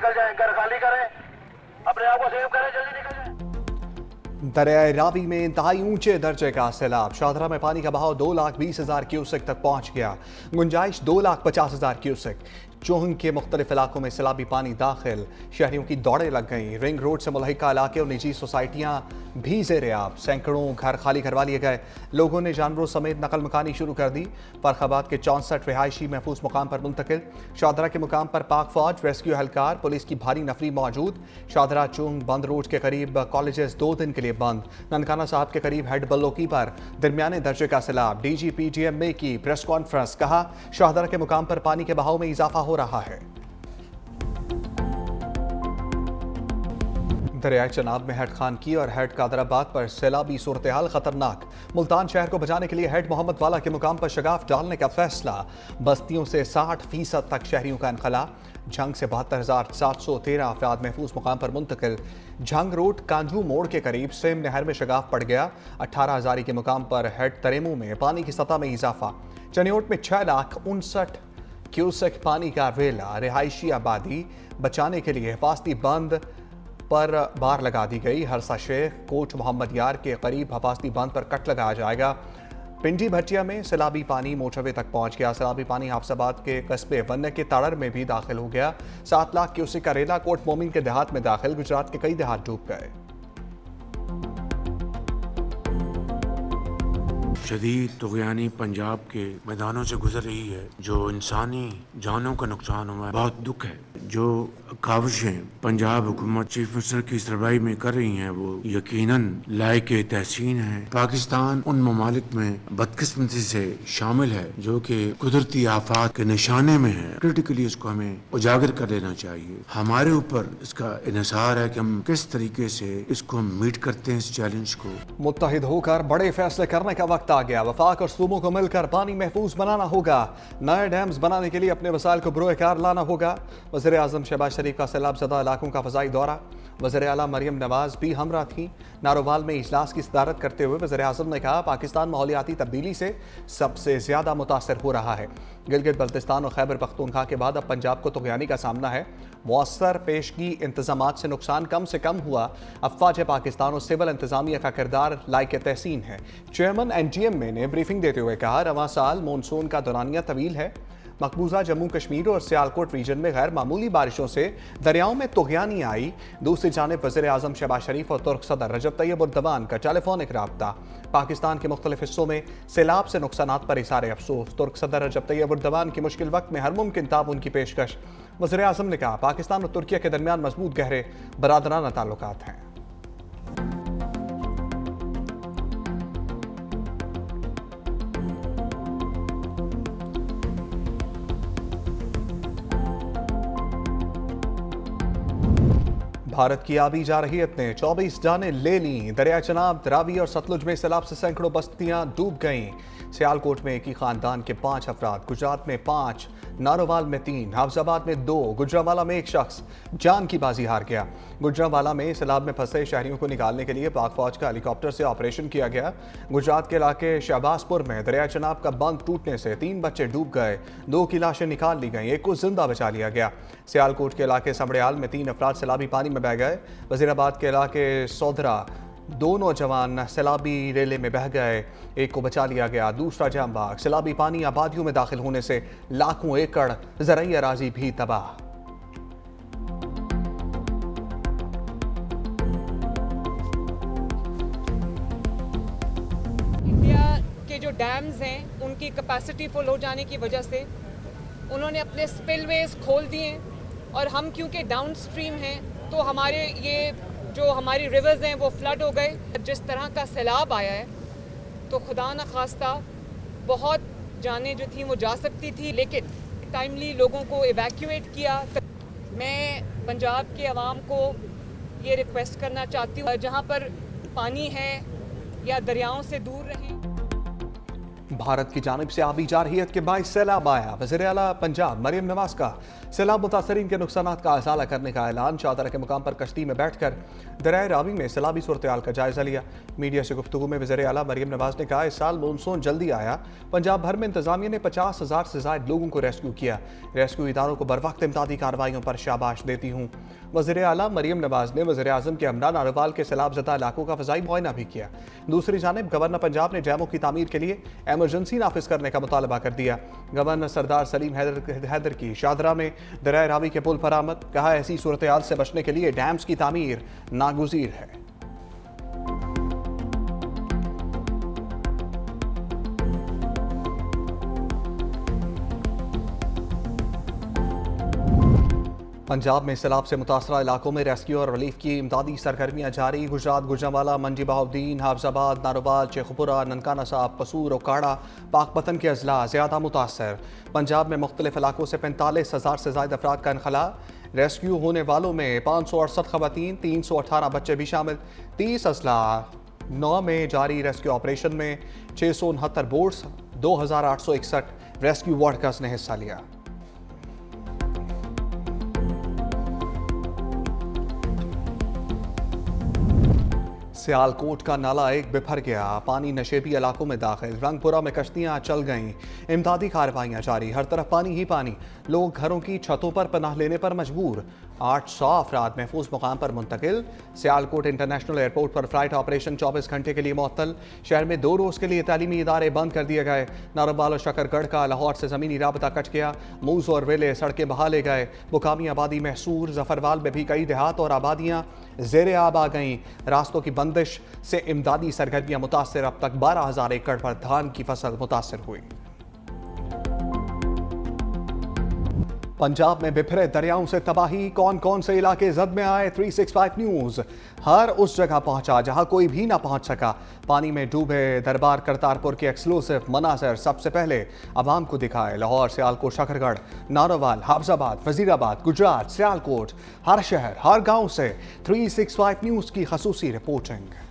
निकल जाए, घर खाली करें, अपने आप को सेव करें, जल्दी निकल जाए। दरियाए रावी में इंतहाई ऊंचे दर्जे का सैलाब। शाहदरा में पानी का बहाव 2,20,000 क्यूसेक तक पहुंच गया। गुंजाइश 2,50,000 क्यूसेक। चोहंग के मुख्तलिफ इलाकों में सैलाबी पानी दाखिल। शहरियों की दौड़ें लग गईं। रिंग रोड से मुल्हिका इलाके और निजी सोसाइटियां भी ज़ेरे आब। सैकड़ों घर खाली करवा लिए गए। लोगों ने जानवरों समेत नकल मकानी शुरू कर दी। फरखाबाद के 64 रिहायशी महफूज मुकाम पर मुंतकिल। शाहदरा के मुकाम पर पाक फौज, रेस्क्यू एहलकार, पुलिस की भारी नफरी मौजूद। शाहदरा चोंग बंद रोड के करीब कॉलेजेस 2 दिन के लिए बंद। ननकाना साहब के करीब हेड बल्लोकी पर दरमियाने दर्जे का सैलाब। DGP DMA की प्रेस कॉन्फ्रेंस। कहा, शाहदरा के मुकाम पर पानी के बहाव में इजाफा हो रहा है। दरियाए चनाब में हेड खान की और हेड कादराबाद पर सैलाबी सूरत हाल खतरनाक। मुल्तान शहर को बचाने के लिए हेड मोहम्मद वाला के मुकाम पर शगाफ डालने का फैसला। बस्तियों से 60% तक शहरियों का इनखला। झंग से 72,713 अफराद महफूज मुकाम पर मुंतकिल। झंग रोड कांजू मोड़ के करीब सेम नहर में शगाफ पड़ गया। 18,000 के मुकाम पर हेड तरेमू में पानी की सतह में इजाफा। चनियोट में 6,59,000 क्यूसेक पानी का वेला। रिहायशी आबादी बचाने के लिए हिफाजती बंद पर बार लगा दी गई। हरसा शेख, कोट मोहम्मद यार के करीब हिफाजती बंद पर कट लगाया जाएगा। पिंडी भटिया में सैलाबी पानी मोटरवे तक पहुंच गया। सैलाबी पानी हाफसाबाद के कस्बे वन्य के ताड़र में भी दाखिल हो गया। 7 लाख क्यूसेक का रेला कोट मोमिन के देहात में दाखिल। गुजरात के कई देहात डूब गए। शदीद तुग़यानी पंजाब के मैदानों से गुजर रही है। जो इंसानी जानों का नुकसान हुआ है, बहुत दुख है। जो काविशें पंजाब हुकूमत चीफ मिनिस्टर की सरबराही में कर रही हैं, वो यकीनन लायक तहसीन है। पाकिस्तान उन ममालिक में बदकिस्मती से शामिल है जो कि कुदरती आफात के निशाने में है। क्रिटिकली इसको हमें उजागर कर लेना चाहिए। हमारे ऊपर इसका इन्हिसार है कि हम किस तरीके से इसको मीट करते हैं, इस चैलेंज को। मुत्तहिद होकर बड़े फैसले करने का वक्त आ गया। वफाक और सूबों को मिलकर पानी महफूज बनाना होगा। नए डैम्स बनाने के लिए अपने वसाइल को बरोकार लाना होगा। वज़ीर आज़म शहबाज शरीफ का सैलाब ज़दा इलाकों का फ़ज़ाई दौरा। वज़ीर आला मरियम नवाज भी हमरा थी। नारोवाल में इजलास की सदारत करते हुए वज़ीर आज़म ने कहा, पाकिस्तान माहौलियाती तब्दीली से सबसे ज़्यादा मुतासर हो रहा है। गिलगित बल्तिस्तान और खैबर पख्तूनख्वा के बाद अब पंजाब को तुग़यानी का सामना है। मौसर पेशगी इंतजामात से नुकसान कम से कम हुआ। अफवाज पाकिस्तान और सिविल इंतजामिया का किरदार लायक तहसीन है। चेयरमैन NTMA ने ब्रीफिंग देते हुए कहा, रवां साल मानसून का दौरानिया तवील है। मकबूजा जम्मू कश्मीर और सियालकोट रीजन में गैर मामूली बारिशों से दरियाओं में तुग़यानी आई। दूसरी जानिब वज़ीर आज़म शहबाज शरीफ और तुर्क सदर रजब तैयब उर्दवान का टेलीफोनिक राब्ता। पाकिस्तान के मुख्तलिफ हिस्सों में सैलाब से नुकसानात पर इज़हार अफसोस। तुर्क सदर रजब तैयब उर्दवान की मुश्किल वक्त में हर मुमकिन ताउन की पेशकश। वज़ीर आज़म ने कहा, पाकिस्तान और तुर्किया के दरमियान मजबूत गहरे बरादराना ताल्लुकात हैं। भारत की आबी जारहियत ने 24 जानें ले ली। दरिया चनाब, रावी और सतलुज में सैलाब से सैकड़ों बस्तियां डूब गईं। सियालकोट में एक ही खानदान के 5 अफराद, गुजरात में 5, नारोवाल में 3, हाफजाबाद में 2, गुजरावाला में 1 शख्स जान की बाजी हार गया। गुजरावाला में सैलाब में फंसे शहरियों को निकालने के लिए पाक फौज का हेलीकॉप्टर से ऑपरेशन किया गया। गुजरात के इलाके शहबाजपुर में दरिया चनाब का बंद टूटने से 3 बच्चे डूब गए। 2 की लाशें निकाल ली गईं, 1 को जिंदा बचा लिया गया। सियालकोट के इलाके समड़ियाल में 3 अफराद सैलाबी पानी में बह गए। वजीराबाद के इलाके सौदरा 2 नौजवान सैलाबी रेले में बह गए, 1 को बचा लिया गया, दूसरा जामबाग। सैलाबी पानी आबादियों में दाखिल होने से लाखों एकड़ ज़राई अराजी भी तबाह। इंडिया के जो डैम्स हैं उनकी कैपेसिटी फुल हो जाने की वजह से उन्होंने अपने स्पिलवेज खोल दिए और हम क्योंकि डाउन स्ट्रीम हैं तो हमारे ये जो हमारी रिवर्स हैं वो फ्लड हो गए। जिस तरह का सैलाब आया है तो खुदा न खास्ता बहुत जानें जो थी वो जा सकती थी, लेकिन टाइमली लोगों को इवैक्यूएट किया। मैं पंजाब के अवाम को ये रिक्वेस्ट करना चाहती हूँ, जहाँ पर पानी है या दरियाओं से दूर रहें। भारत की जानिब से आबी जारहियत के बाईस सैलाब आया। वज़ीर आला पंजाब मरियम नवाज का सैलाब मुतासरीन के नुकसानात का अज़ाला करने का ऐलान। चादरा के मुकाम पर कश्ती में बैठकर दरियाए रावी में सैलाबी सूरत-ए-हाल का जायजा लिया। मीडिया से गुफ्तगू में वज़ीर आला मरियम नवाज ने कहा, इस साल मानसून जल्दी आया। पंजाब भर में इंतजामिया ने 50,000 से ज़ायद लोगों को रेस्क्यू किया। रेस्क्यू इदारों को बरवक्त इमदादी कार्रवाइयों पर शाबाश देती हूँ। वज़ीर आला मरियम नवाज ने वज़ीर आज़म के हमरा नारोवाल के सैलाब ज़दा इलाकों का फ़ज़ाई मुआयना भी किया। दूसरी जानिब गवर्नर पंजाब ने डैमों की तामीर के लिए एमरजेंसी नाफिज करने का मुतालबा कर दिया। गवर्नर सरदार सलीम हैदर की शादरा में दरियाए रावी के पुल पर आमद। कहा, ऐसी सूरत-ए-हाल से बचने के लिए डैम्स की तामीर नागुज़ीर है। पंजाब में सैलाब से मुतासरा इलाकों में रेस्क्यू और रिलीफ की इमदादी सरगर्मियाँ जारी। गुजरात, गुजरांवाला, मंडी बहाउद्दीन, हाफजाबाद, नारोवाल, शेखपुरा, ननकाना साहब, कसूर, ओकाड़ा, पाकपतन के अजला ज़्यादा मुतासर। पंजाब में मुख्तलिफ इलाकों से 45,000 से ज़ायद अफराद का इनखला। रेस्क्यू होने वालों में 568 खवातीन, 318 बच्चे भी शामिल। 30 अजला 9 में जारी रेस्क्यू ऑपरेशन में 669 बोट्स, 2,861 रेस्क्यू वर्कर्स ने हिस्सा लिया। सियालकोट का नाला एक बिफर गया। पानी नशेबी इलाकों में दाखिल। रंगपुरा में कश्तियां चल गईं। इमदादी कार्रवाइयां जारी। हर तरफ पानी ही पानी। लोग घरों की छतों पर पनाह लेने पर मजबूर। 800 अफराद महफूज मुकाम पर मुंतकिल। सियालकोट इंटरनेशनल एयरपोर्ट पर फ्लाइट ऑपरेशन 24 घंटे के लिए मुअत्तल। शहर में 2 रोज़ के लिए तालीमी इदारे बंद कर दिए गए। नारोवाल और शकरगढ़ का लाहौर से ज़मीनी राबता कट गया। मूज़ और वेले सड़कें बहा ले गए। मुकामी आबादी महसूर। जफरवाल में भी कई देहात और आबादियाँ ज़ेरे आब आ गईं। रास्तों की बंदिश से इमदादी सरगर्मियाँ मुतासर। अब तक 12,000 एकड़ पर धान की फसल मुतासर हुई। पंजाब में बिफरे दरियाओं से तबाही। कौन कौन से इलाके जद में आए? 365 न्यूज़ हर उस जगह पहुंचा जहां कोई भी ना पहुंच सका। पानी में डूबे दरबार करतारपुर के एक्सक्लूसिव मनाजर सबसे पहले अवाम को दिखाए। लाहौर, सियालकोट, शकरगढ़, नारोवाल, हाफजाबाद, वजीराबाद, गुजरात, सियालकोट, हर शहर हर गांव से 365 न्यूज़ की खसूसी रिपोर्टिंग।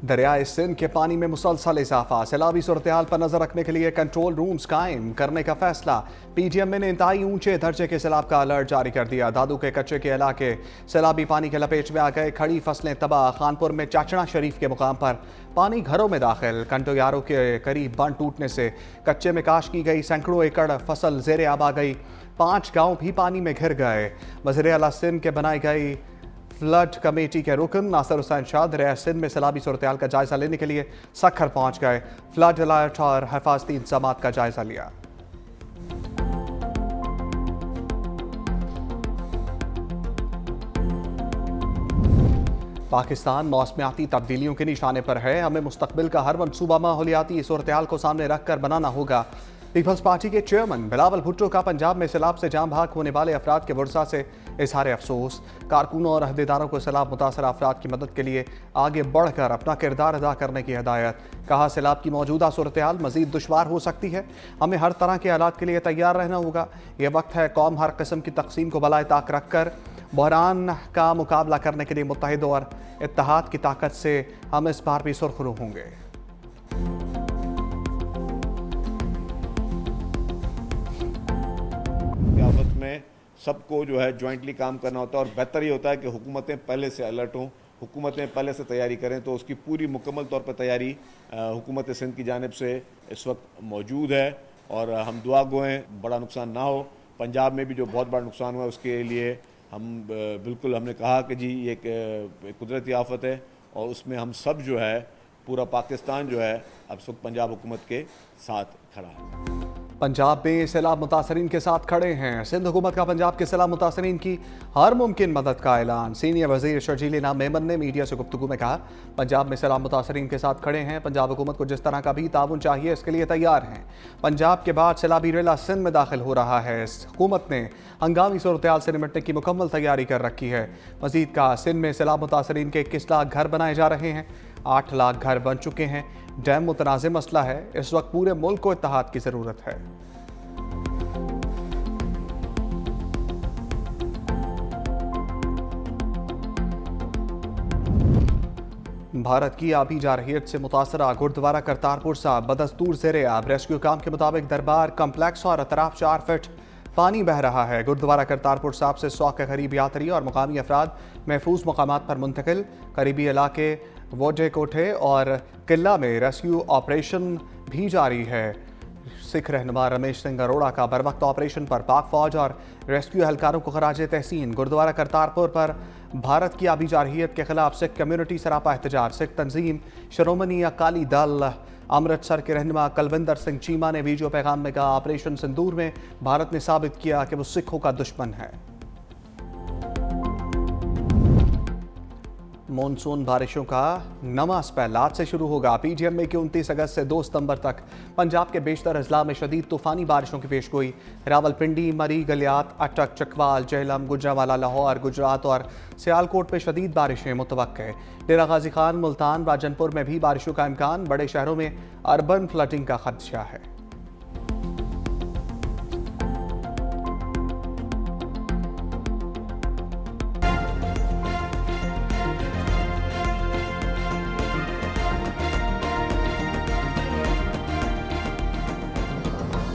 दरियाए सिंध के पानी में मुसलसल इजाफा। सैलाबी सूरत-ए-हाल पर नजर रखने के लिए कंट्रोल रूम्स कायम करने का फैसला। PGM ने इंतहाई ऊंचे दर्जे के सैलाब का अलर्ट जारी कर दिया। दादू के कच्चे के इलाके सैलाबी पानी के लपेट में आ गए। खड़ी फसलें तबाह। खानपुर में चाचड़ा शरीफ के मुकाम पर पानी घरों में दाखिल। कंटोयारों के करीब बंद टूटने से कच्चे में काश की गई सैकड़ों एकड़ फसल ज़ेरे आब आ गई। 5 गाँव भी पानी में घिर गए। वज़ीर आला सिंध के बनाई गई फ्लड कमेटी के रुकन नासिर हुसैन शाह दरिया सिंध में सैलाबी सूरत-ए-हाल का जायजा लेने के लिए सखर पहुंच गए। फ्लड अलर्ट और हिफाजती इंतजामात का जायजा लिया। पाकिस्तान मौसमियाती तब्दीलियों के निशाने पर है। हमें मुस्तकबिल का हर मंसूबा माहौलियाती सूरत-ए-हाल को सामने रखकर बनाना होगा। पीपल्स पार्टी के चेयरमैन बिलावल भुट्टो का पंजाब में सैलाब से जाम भाग होने वाले अफराद के वर्सा से इजहार अफसोस। कारकुनों और अहदेदारों को सैलाब मुतासर अफराद की मदद के लिए आगे बढ़कर अपना किरदार अदा करने की हिदायत। कहा, सैलाब की मौजूदा सूरत-ए-हाल मजीद दुश्वार हो सकती है। हमें हर तरह के हालात के लिए तैयार रहना होगा। ये वक्त है कौम हर किस्म की तकसीम को बलाए ताक रख कर बहरान का मुकाबला करने के लिए मुत्तहिद और इत्तेहाद की ताकत से हम इस बार भी सुरखरू होंगे। आफत में सबको जो है जॉइंटली काम करना होता है और बेहतर ये होता है कि हुकूमतें पहले से अलर्ट हों, हुकूमतें पहले से तैयारी करें। तो उसकी पूरी मुकम्मल तौर पर तैयारी हुकूमत सिंध की जानिब से इस वक्त मौजूद है और हम दुआ गो हैं बड़ा नुकसान ना हो। पंजाब में भी जो बहुत बड़ा नुकसान हुआ है उसके लिए हम बिल्कुल हमने कहा कि जी ये एक कुदरती आफत है और उसमें हम सब जो है पूरा पाकिस्तान जो है अब इस वक्त पंजाब हुकूमत के साथ खड़ा है। पंजाब में सैलाब मुतासरीन के साथ खड़े हैं। सिंध हुकूमत का पंजाब के सैलाब मुतासरीन की हर मुमकिन मदद का ऐलान। सीनियर वजीर शर्जील इनाम मेमन ने मीडिया से गुफ्तगू में कहा, पंजाब में सैलाब मुतासरीन के साथ खड़े हैं। पंजाब हुकूमत को जिस तरह का भी ताउन चाहिए इसके लिए तैयार हैं। पंजाब के बाद सैलाबी रेला सिंध में दाखिल हो रहा है। हुकूमत ने हंगामी सूरत-ए-हाल से निपटने की मुकम्मल तैयारी कर रखी है। मजीद कहा, सिंध में सैलाब मुतासरीन के 21 लाख घर बनाए जा रहे हैं। 8 लाख घर बन चुके हैं। डैम मुतनाज़ मसला है। इस वक्त पूरे मुल्क को इत्तेहाद की ज़रूरत है। भारत की आबी जारहियत से मुतासरा गुरुद्वारा करतारपुर साहब बदस्तूर ज़ेरे आब। रेस्क्यू काम के मुताबिक दरबार कम्प्लेक्स और अतराफ 4 फीट पानी बह रहा है। गुरुद्वारा करतारपुर साहब से 100 के करीब यात्री और मुकामी अफराद महफूज मकामात पर मुंतकिल। करीबी इलाके वोडे कोठे और किला में रेस्क्यू ऑपरेशन भी जारी है। सिख रहनुमा रमेश सिंह अरोड़ा का बर वक्त ऑपरेशन पर पाक फौज और रेस्क्यू एहलकारों को खराज तहसीन। गुरुद्वारा करतारपुर पर भारत की आबी जारहियत के खिलाफ सिख कम्युनिटी सरापा एहतजाज। सिख तंजीम शिरोमणि अकाली दल अमृतसर के रहनुमा कलविंदर सिंह चीमा ने वीडियो पैगाम में कहा, ऑपरेशन सिंदूर में भारत ने साबित किया कि वो सिखों का दुश्मन है। मॉनसून बारिशों का नमा स्पेल आज से शुरू होगा। पीजीएम में 29 अगस्त से 2 सितंबर तक पंजाब के बेशतर अजला में शदीद तूफानी बारिशों की पेशगोई। रावलपिंडी, मरी, गलियात, अटक, चकवाल, जेहलम, गुजरांवाला, लाहौर, गुजरात और सियालकोट में शदीद बारिशें मुतवक्के। डेरा गाजी खान, मुल्तान, राजनपुर में भी बारिशों का इम्कान। बड़े शहरों में अर्बन फ्लडिंग का खदशा है।